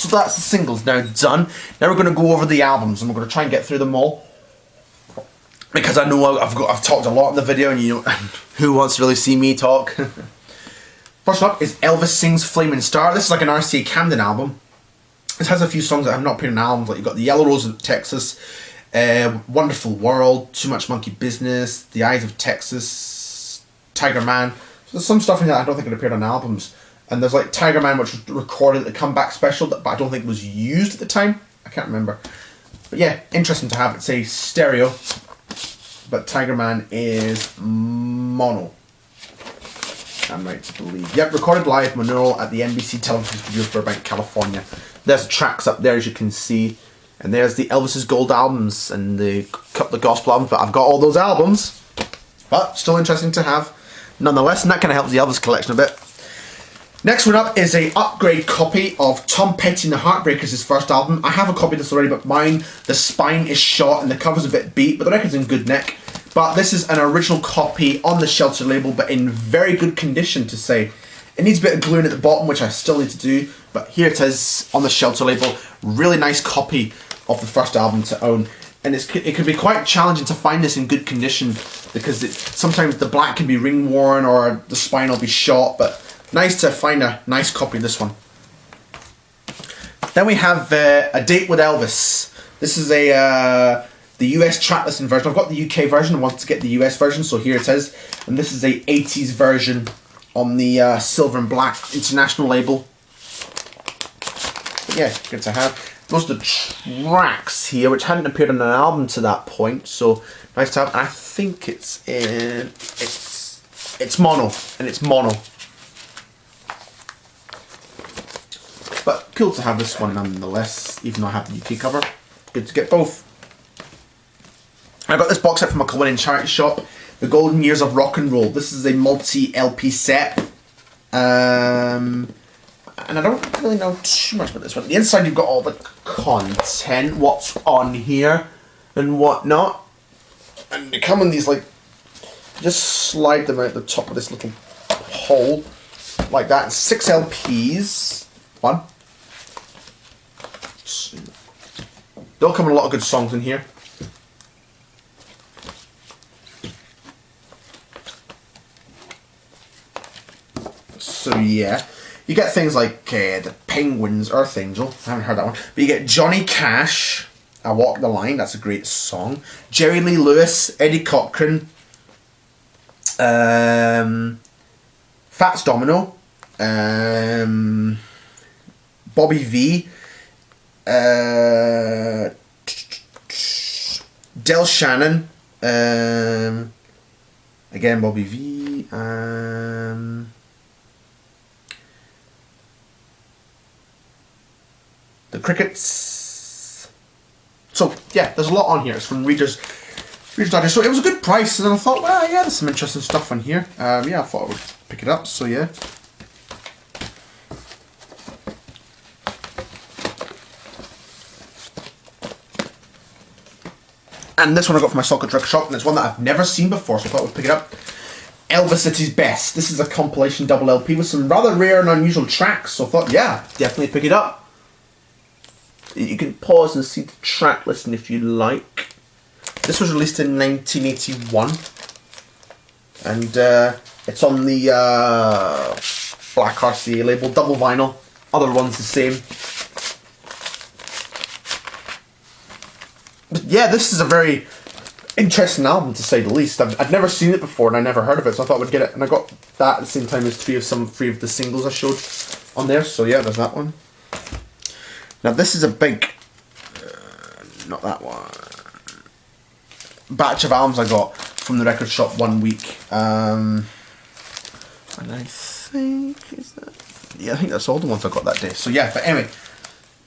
So that's the singles now done. Now we're going to go over the albums, and we're going to try and get through them all. Because I know I've talked a lot in the video, and you know, who wants to really see me talk? First up is Elvis Sings Flaming Star. This is like an RCA Camden album. This has a few songs that have not appeared in albums, like you've got The Yellow Rose of Texas, Wonderful World, Too Much Monkey Business, The Eyes of Texas, Tiger Man. So there's some stuff in here I don't think it appeared on albums. And there's like Tiger Man, which was recorded at the comeback special, but I don't think was used at the time. I can't remember. But yeah, interesting to have it say stereo. But Tiger Man is mono. I'm right to believe. Yep, recorded live Monroe at the NBC Television Studios, Burbank, California. There's the tracks up there, as you can see. And there's the Elvis's Gold albums and the couple of gospel albums. But I've got all those albums. But still interesting to have nonetheless. And that kind of helps the Elvis collection a bit. Next one up is a upgrade copy of Tom Petty and the Heartbreakers, his first album. I have a copy of this already, but mine, the spine is shot and the cover's a bit beat, but the record's in good nick. But this is an original copy on the Shelter label, but in very good condition, to say. It needs a bit of gluing at the bottom, which I still need to do, but here it is on the Shelter label. Really nice copy of the first album to own. And it can be quite challenging to find this in good condition, because sometimes the black can be ring worn or the spine will be shot, but nice to find a nice copy of this one. Then we have A Date with Elvis. This is the US track listing version. I've got the UK version. I want to get the US version, so here it is. And this is a 80s version on the Silver and Black International label. But yeah, good to have. Most of the tracks here, which hadn't appeared on an album to that point, so nice to have. And I think it's mono, and it's mono. But cool to have this one nonetheless, even though I have the UK cover. Good to get both. I got this box set from a Cullinan charity shop, The Golden Years of Rock and Roll. This is a multi-LP set. And I don't really know too much about this one. The inside you've got all the content, what's on here and whatnot. And they come in these like, just slide them out the top of this little hole like that. 6 LPs. One. They all come with a lot of good songs in here. So yeah, you get things like the Penguins, Earth Angel. I haven't heard that one, but you get Johnny Cash, I Walk the Line. That's a great song. Jerry Lee Lewis, Eddie Cochran, Fats Domino, Bobby V, Del Shannon, again Bobby V, the Crickets. So yeah, there's a lot on here. It's from Reader's Digest. So it was a good price, and then I thought, well, yeah, there's some interesting stuff on here. Yeah, I thought I would pick it up. So yeah. And this one I got from my Socket Record Shop, and it's one that I've never seen before, so I thought I would pick it up. Elvis at His Best. This is a compilation double LP with some rather rare and unusual tracks, so I thought, yeah, definitely pick it up. You can pause and see the track listing if you like. This was released in 1981, and it's on the Black RCA label, double vinyl. Other ones the same. But yeah, this is a very interesting album, to say the least. I'd never seen it before, and I never heard of it, so I thought I would get it. And I got that at the same time as three of the singles I showed on there. So yeah, there's that one. Now this is a big, not that one, batch of albums I got from the record shop one week. And I think, yeah, I think that's all the ones I got that day. So yeah, but anyway.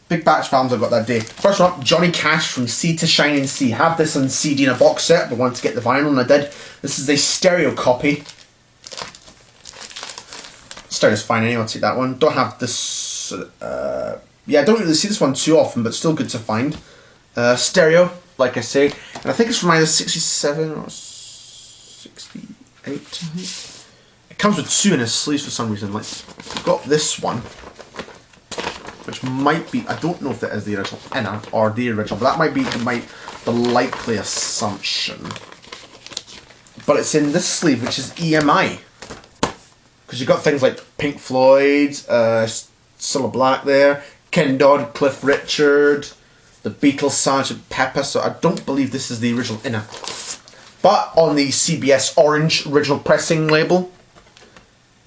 Big batch of albums I got that day. First one up, Johnny Cash, From Sea to Shining Sea. Have this on CD in a box set, but wanted to get the vinyl, and I did. This is a stereo copy. Stereo's fine anyway, I'll take that one. Don't have this, yeah, I don't really see this one too often, but still good to find. Stereo, like I say, and I think it's from either 67 or 68, I think. It comes with 2 in his sleeves for some reason. Like, I've got this one. which might be, I don't know if that is the original inner or the original, but that might be the likely assumption. But it's in this sleeve, which is EMI. Because you've got things like Pink Floyd, Cilla Black there, Ken Dodd, Cliff Richard, the Beatles, Sgt. Pepper, so I don't believe this is the original inner. But on the CBS Orange original pressing label,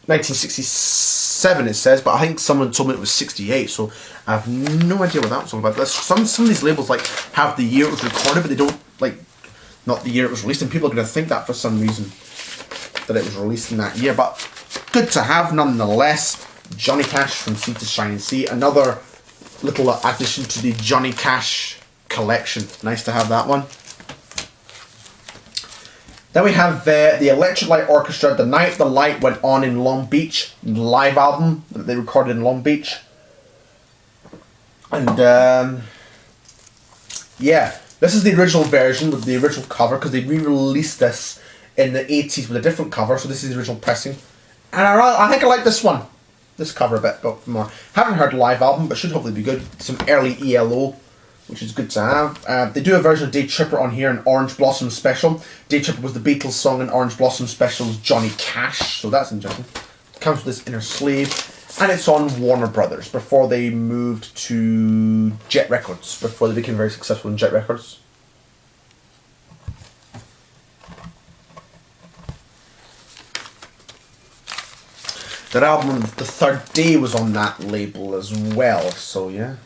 1967 it says, but I think someone told me it was 68, so I have no idea what that was all about. Some of these labels like have the year it was recorded, but they don't, like, not the year it was released, and people are going to think that for some reason, that it was released in that year, but good to have nonetheless. Johnny Cash from Sea to Shining Sea, another little addition to the Johnny Cash collection. Nice to have that one. Then we have the Electric Light Orchestra, The Night the Light Went On in Long Beach, live album that they recorded in Long Beach. And yeah, this is the original version with the original cover, because they re-released this in the 80s with a different cover, so this is the original pressing. And I think I like this one. This cover a bit, but more. Haven't heard live album, but should hopefully be good. Some early ELO, which is good to have. They do a version of Day Tripper on here, an Orange Blossom Special. Day Tripper was the Beatles song, and Orange Blossom Special's Johnny Cash, so that's interesting. Comes with this inner sleeve, and it's on Warner Brothers before they moved to Jet Records, before they became very successful in Jet Records. That album, The Third Day, was on that label as well, so yeah.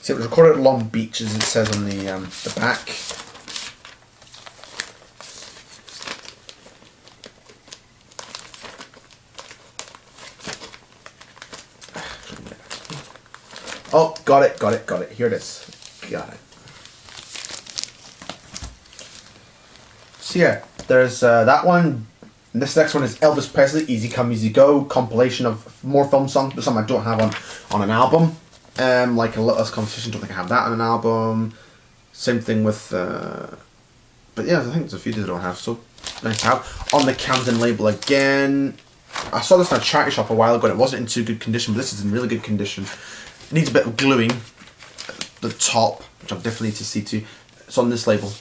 See, it was recorded at Long Beach, as it says on the back. Oh, got it. Here it is. Got it. So yeah, there's that one. And this next one is Elvis Presley, Easy Come Easy Go, compilation of more film songs, but some I don't have on an album. Like A Little Less Competition, don't think I have that on an album. Same thing with, but yeah, I think there's a few that I don't have, so nice to have. On the Camden label again. I saw this in a charity shop a while ago and it wasn't in too good condition, but this is in really good condition. It needs a bit of gluing at the top, which I definitely need to see to. It's on this label.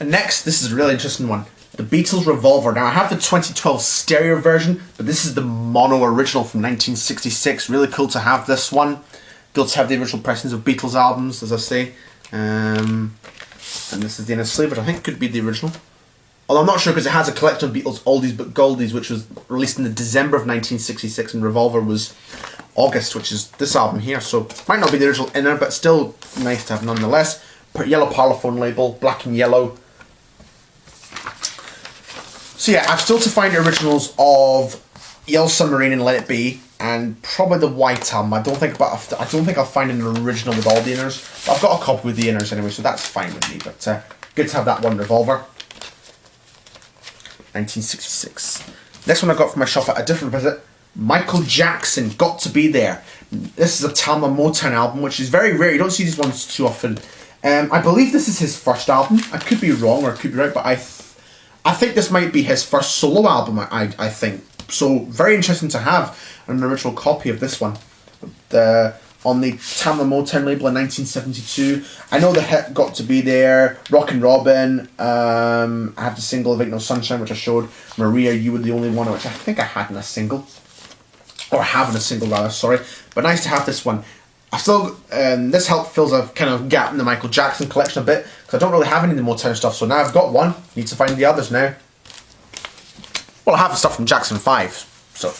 And next, this is a really interesting one. The Beatles Revolver. Now, I have the 2012 stereo version, but this is the mono original from 1966. Really cool to have this one. Good to have the original pressings of Beatles albums, as I say. And this is the inner sleeve, which I think could be the original. Although I'm not sure, because it has a collection of Beatles Oldies but Goldies, which was released in the December of 1966, and Revolver was August, which is this album here. So, might not be the original inner, but still nice to have nonetheless. Yellow Parlophone label, black and yellow. So yeah, I've still to find originals of Yellow Submarine and Let It Be, and probably the White Album. I don't think I'll find an original with all the inners. But I've got a copy with the inners anyway, so that's fine with me. But good to have that one. Revolver, 1966. Next one I got from my shop at a different visit. Michael Jackson, Got to Be There. This is a Thelma Motown album, which is very rare. You don't see these ones too often. I believe this is his first album. I could be wrong or I could be right, but I think this might be his first solo album, I think. So, very interesting to have an original copy of this one. On the Thelma Motown label in 1972. I know the hit Got to Be There, Rockin' Robin, I have the single of Ain't No Sunshine, which I showed, Maria, You Were the Only One, which I think I had in a single. Or have in a single, rather, sorry. But nice to have this one. I still, this help fills a kind of gap in the Michael Jackson collection a bit, because I don't really have any of the Motown stuff, so now I've got one, need to find the others now. Well, I have the stuff from Jackson 5, so.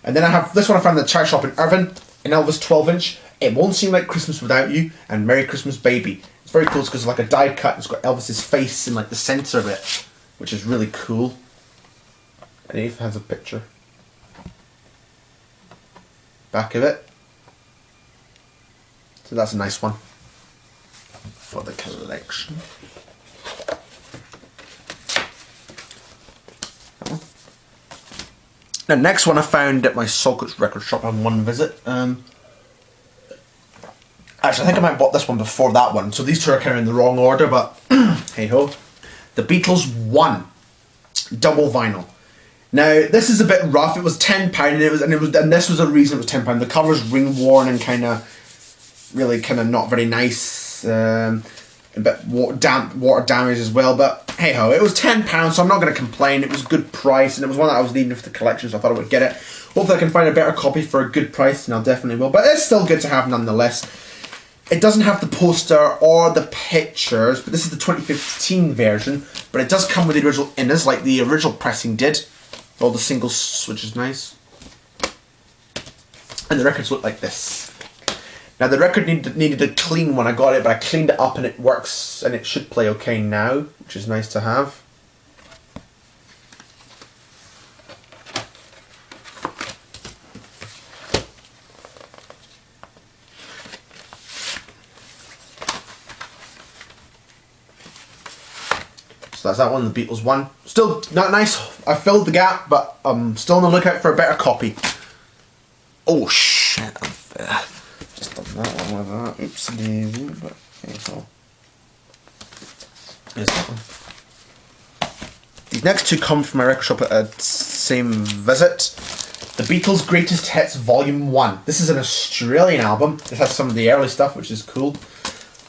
And then I have this one I found in the charity shop in Irvine, an Elvis 12-inch, It Won't Seem Like Christmas Without You, and Merry Christmas Baby. It's very cool because it's like a die cut, it's got Elvis's face in like the centre of it, which is really cool. And it has a picture. Back of it. So that's a nice one for the collection. The next one I found at my Saltcoats record shop on one visit. Actually, I think I might have bought this one before that one. So these two are kind of in the wrong order, but hey ho. The Beatles 1 double vinyl. Now this is a bit rough. It was £10, and this was a reason it was £10. The cover's ring worn and kind of not very nice. A bit water damage as well. But hey ho, it was £10, so I'm not going to complain. It was a good price, and it was one that I was needing for the collection, so I thought I would get it. Hopefully I can find a better copy for a good price, and I definitely will. But it's still good to have nonetheless. It doesn't have the poster or the pictures, but this is the 2015 version. But it does come with the original inners, like the original pressing did. All the singles, which is nice. And the records look like this. Now the record needed a clean when I got it, but I cleaned it up and it works, and it should play okay now, which is nice to have. So that's that one, the Beatles 1. Still not nice. I filled the gap, but I'm still on the lookout for a better copy. Oh shit! I've just done that one with that. Oopsie daisy, but okay, so here's that one. These next two come from my record shop at a same visit. The Beatles Greatest Hits Volume 1. This is an Australian album. This has some of the early stuff, which is cool.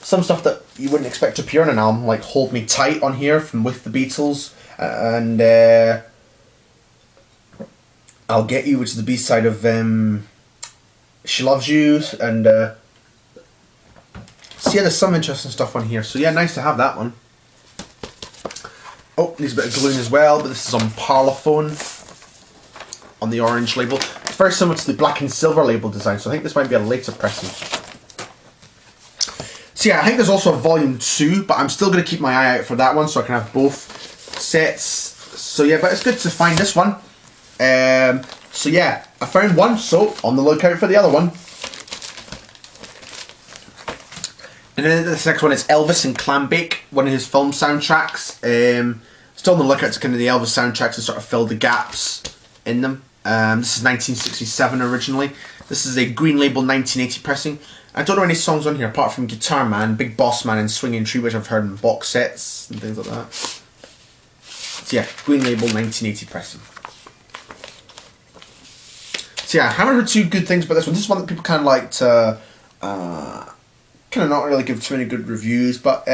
Some stuff that you wouldn't expect to appear on an album, like Hold Me Tight on here from With the Beatles, and I'll Get You, which is the B-side of She Loves You, and so yeah, there's some interesting stuff on here, so yeah, nice to have that one. Oh, needs a bit of gluing as well, but this is on Parlophone, on the orange label. It's very similar to the black and silver label design, so I think this might be a later pressing. So yeah, I think there's also a volume 2, but I'm still going to keep my eye out for that one so I can have both sets. So yeah, but it's good to find this one. So yeah, I found one, so on the lookout for the other one. And then this next one is Elvis and Clambake, one of his film soundtracks. Still on the lookout to kind of the Elvis soundtracks and sort of fill the gaps in them. This is 1967 originally. This is a Green Label 1980 pressing. I don't know any songs on here apart from Guitar Man, Big Boss Man and Swinging Tree, which I've heard in box sets and things like that. So yeah, Green Label 1980 pressing. So yeah, I haven't heard too good things about this one. This is one that people kind of like to, kind of not really give too many good reviews, but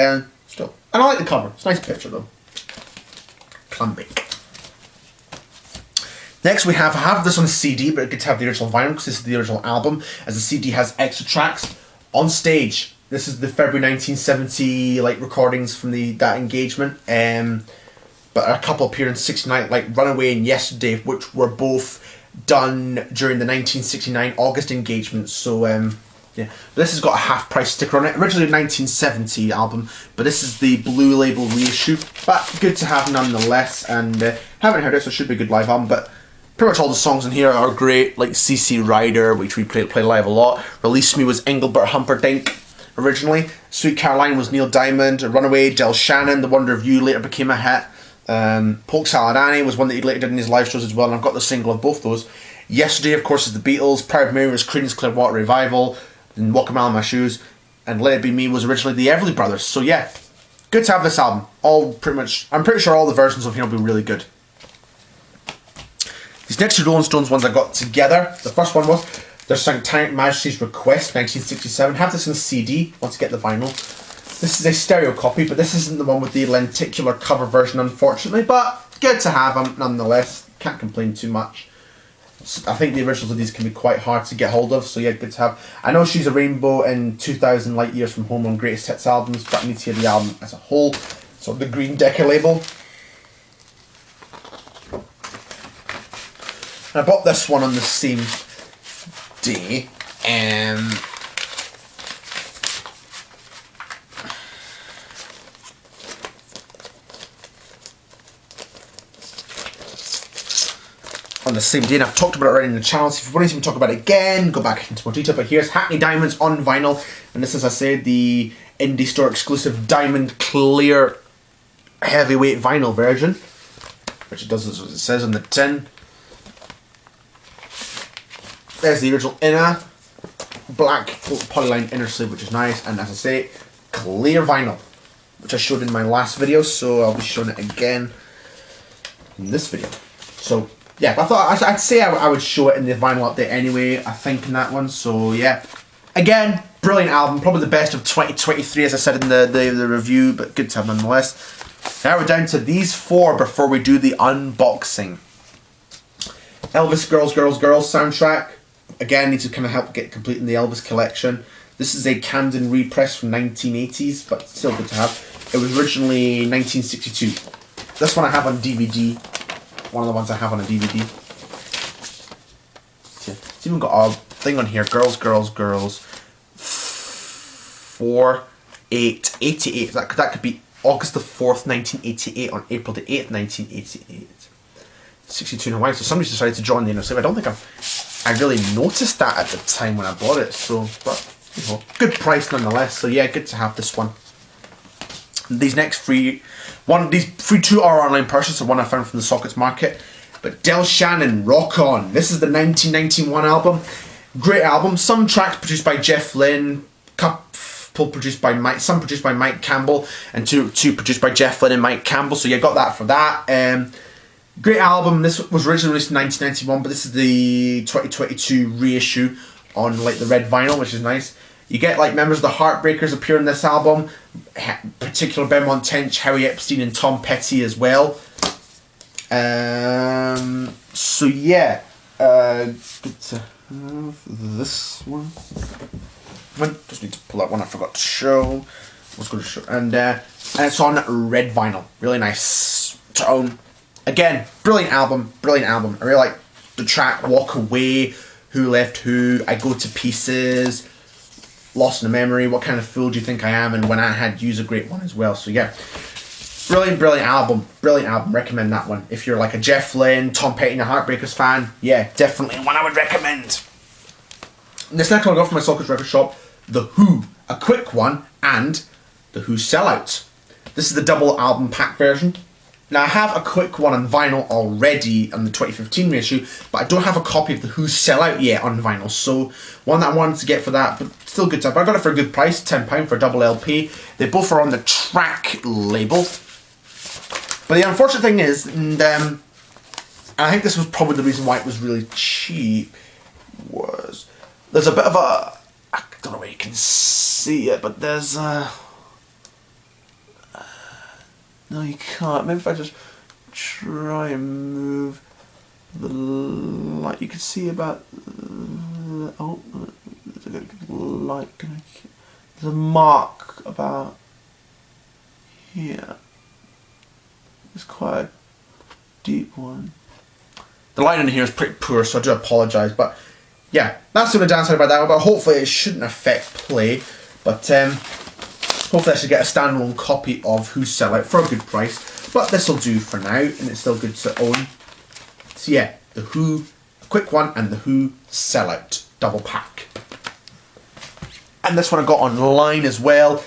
still. And I like the cover. It's a nice picture though. Clambake. Next we have this on a CD, but it's good to have the original vinyl because this is the original album, as the CD has extra tracks. On Stage, this is the February 1970 like recordings from that engagement, but a couple appear in 69, like Runaway and Yesterday, which were both done during the 1969 August engagement. So yeah, this has got a half price sticker on it. Originally a 1970 album, but this is the Blue Label reissue. But good to have nonetheless, and haven't heard it, so it should be a good live album. But pretty much all the songs in here are great, like CC Rider, which we play live a lot. Release Me was Engelbert Humperdinck originally. Sweet Caroline was Neil Diamond. Runaway, Del Shannon. The Wonder of You later became a hit. Polk Salad Annie was one that he later did in his live shows as well, and I've got the single of both those. Yesterday, of course, is the Beatles. Proud Mary was Creedence Clearwater Revival. And Walk a Mile in My Shoes. And Let It Be Me was originally the Everly Brothers. So yeah, good to have this album. All pretty much, I'm pretty sure all the versions of here will be really good. These next two Rolling Stones ones I got together. The first one was their Satanic Majesty's Request, 1967. Have this in a CD once you get the vinyl. This is a stereo copy, but this isn't the one with the lenticular cover version, unfortunately. But good to have them nonetheless. Can't complain too much. I think the originals of these can be quite hard to get hold of, so yeah, good to have. I know She's a Rainbow and 2000 Light Years from Home on Greatest Hits albums, but I need to hear the album as a whole. So the Green Decker label. And I bought this one on the same day. On the same day, and I've talked about it already in the channel, so if you want to see me talk about it again, go back into more detail. But here's Hackney Diamonds on vinyl, and this is, as I said, the Indie Store exclusive diamond clear heavyweight vinyl version, which it does as it says on the tin. There's the original inner, black polyline inner sleeve, which is nice, and as I say, clear vinyl, which I showed in my last video, so I'll be showing it again in this video. So yeah, but I thought I'd say I would show it in the vinyl update anyway, I think, in that one. So yeah, again, brilliant album, probably the best of 2023, as I said in the review, but good to have nonetheless. Now we're down to these 4 before we do the unboxing. Elvis Girls, Girls, Girls soundtrack. Again, need to kind of help get complete in the Elvis collection. This is a Camden repress from 1980s, but still good to have. It was originally 1962. This one I have on DVD. One of the ones I have on a DVD. It's even got a thing on here. Girls, Girls, Girls. 4/8/88. That could be August the 4th, 1988 on April the 8th, 1988. 62 in Hawaii. So somebody's decided to draw in the inner sleeve. I don't think I really noticed that at the time when I bought it. So, but you know, good price nonetheless. So yeah, good to have this one. These next three 2 are online purchases. The one I found from the Sockets Market. But Del Shannon, Rock On. This is the 1991 album. Great album. Some tracks produced by Jeff Lynne. Couple produced by Mike. Some produced by Mike Campbell, and two produced by Jeff Lynne and Mike Campbell. So you got that for that. Great album. This was originally released in 1991, but this is the 2022 reissue on like the red vinyl, which is nice. You get like members of the Heartbreakers appear in this album, particular Beaumont Tench, Harry Epstein, and Tom Petty as well. So yeah, good to have this one. Just need to pull out one I forgot to show. I was going to show, and it's on red vinyl. Really nice tone. Again, brilliant album. Brilliant album. I really like the track "Walk Away," "Who Left Who," "I Go to Pieces," "Lost in a Memory," "What Kind of Fool Do You Think I Am," and "When I Had You's" a great one as well. So yeah, brilliant album. Brilliant album. Recommend that one if you're like a Jeff Lynne, Tom Petty, and a Heartbreakers fan. Yeah, definitely one I would recommend. This next one I got from my Sockets record shop. The Who, a quick one, and The Who Sellout. This is the double album pack version. Now I have a quick one on vinyl already on the 2015 reissue, but I don't have a copy of The Who Sellout yet on vinyl, so one that I wanted to get for that, but still good to have. I got it for a good price, £10 for a double LP. They both are on the Track label. But the unfortunate thing is, and I think this was probably the reason why it was really cheap, was there's a bit of a, I don't know where you can see it, but there's a... No, you can't. Maybe if I just try and move the light, you can see about... oh, there's a light. There's a mark about here. It's quite a deep one. The light in here is pretty poor, so I do apologise, but... yeah, that's the only downside about that one, but hopefully it shouldn't affect play. But hopefully I should get a standalone copy of Who Sellout for a good price. But this will do for now, and it's still good to own. So yeah, The Who, a quick one, and The Who Sellout double pack. And this one I got online as well.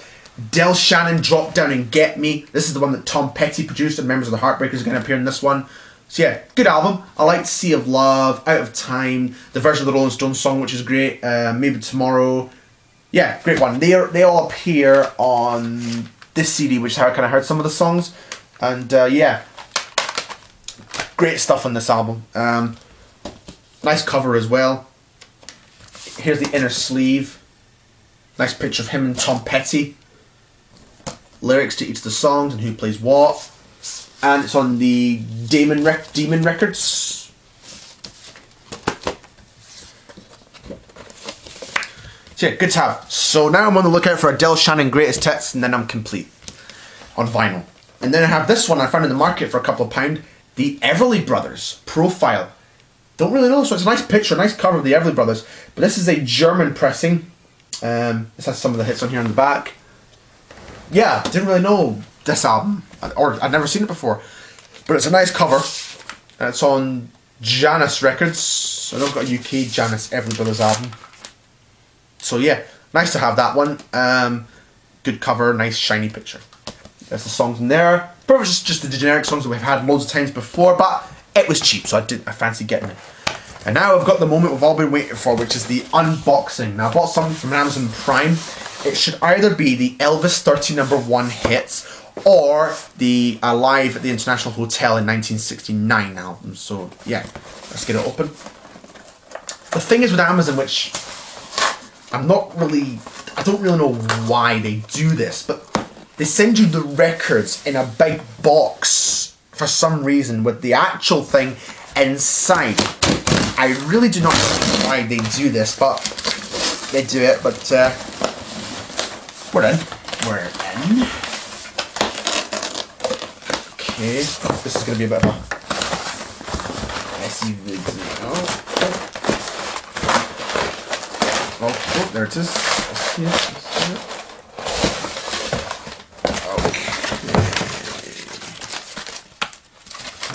Del Shannon, Drop Down and Get Me. This is the one that Tom Petty produced, and members of the Heartbreakers are going to appear in this one. So yeah, good album. I liked Sea of Love, Out of Time, the version of the Rolling Stones song, which is great. Maybe Tomorrow. Yeah, great one. They all appear on this CD, which is how I kind of heard some of the songs. And yeah, great stuff on this album. Nice cover as well. Here's the inner sleeve. Nice picture of him and Tom Petty. Lyrics to each of the songs and who plays what. And it's on the Demon Records. So yeah, good to have. So now I'm on the lookout for a Del Shannon Greatest Hits, and then I'm complete on vinyl. And then I have this one I found in the market for a couple of £2, the Everly Brothers Profile. Don't really know, so it's a nice picture, nice cover of the Everly Brothers. But this is a German pressing. This has some of the hits on here on the back. Yeah, didn't really know this album, or I'd never seen it before, but it's a nice cover, and it's on Janus Records. I know I've got a UK Janus Everly Brothers album, so yeah, nice to have that one. Good cover, nice shiny picture. There's the songs in there. Probably just the generic songs that we've had loads of times before, but it was cheap, so I fancy getting it. And now I've got the moment we've all been waiting for, which is the unboxing. Now I bought something from Amazon Prime. It should either be the Elvis 30 #1 hits or the Live at the International Hotel in 1969 album. So yeah, let's get it open. The thing is with Amazon, which I don't really know why they do this, but they send you the records in a big box for some reason with the actual thing inside. I really do not know why they do this, but they do it. But we're in. We're in. Okay, this is going to be a bit of a messy video. Oh, there it is. I see it. Okay.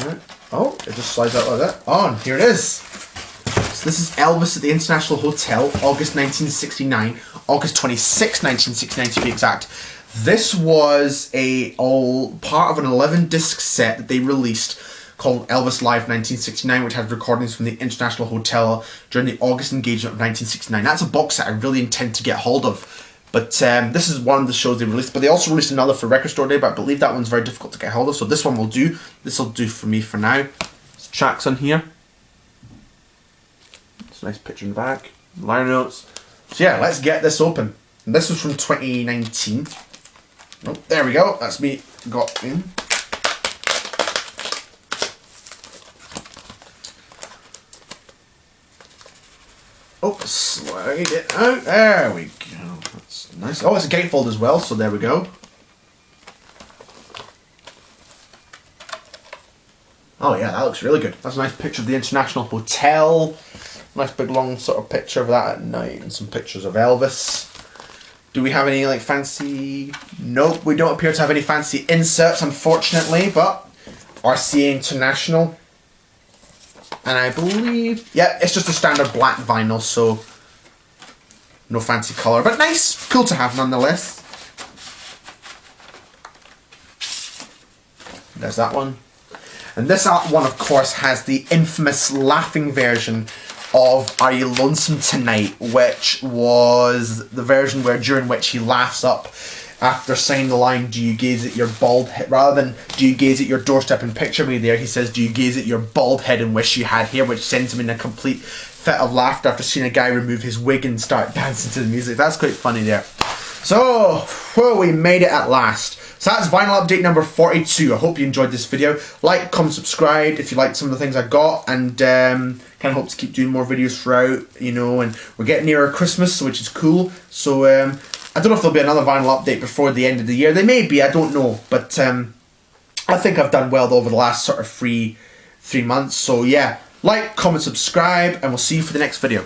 Alright. Oh, it just slides out like that. Oh, and here it is. So this is Elvis at the International Hotel, August 1969, August 26, 1969 to be exact. This was all part of an 11-disc set that they released called Elvis Live 1969, which had recordings from the International Hotel during the August engagement of 1969. That's a box set I really intend to get hold of. But this is one of the shows they released. But they also released another for Record Store Day, but I believe that one's very difficult to get hold of. So this one will do. This will do for me for now. There's tracks on here. It's a nice picture in the back. Liner notes. So yeah, let's get this open. And this was from 2019. Oh, there we go. That's me got in. Oh, slide it out. There we go. That's nice. Oh, it's a gatefold as well, so there we go. Oh yeah, that looks really good. That's a nice picture of the International Hotel. Nice big long sort of picture of that at night, and some pictures of Elvis. Do we have any like fancy... Nope, we don't appear to have any fancy inserts, unfortunately, but RCA International. And I believe... Yeah, it's just a standard black vinyl, so... No fancy colour, but nice! Cool to have nonetheless. There's that one. And this one, of course, has the infamous laughing version of Are You Lonesome Tonight, which was the version during which he laughs up after saying the line, do you gaze at your bald head, rather than do you gaze at your doorstep and picture me there, he says, do you gaze at your bald head and wish you had hair, which sends him in a complete fit of laughter after seeing a guy remove his wig and start dancing to the music. That's quite funny there. So, well, we made it at last. So that's vinyl update number 42. I hope you enjoyed this video. Like, comment, subscribe if you liked some of the things I got, and kind of hope to keep doing more videos throughout, you know, and we're getting nearer Christmas, which is cool. So I don't know if there'll be another vinyl update before the end of the year. They may be, I don't know, but I think I've done well over the last sort of three months. So yeah, like, comment, subscribe, and we'll see you for the next video.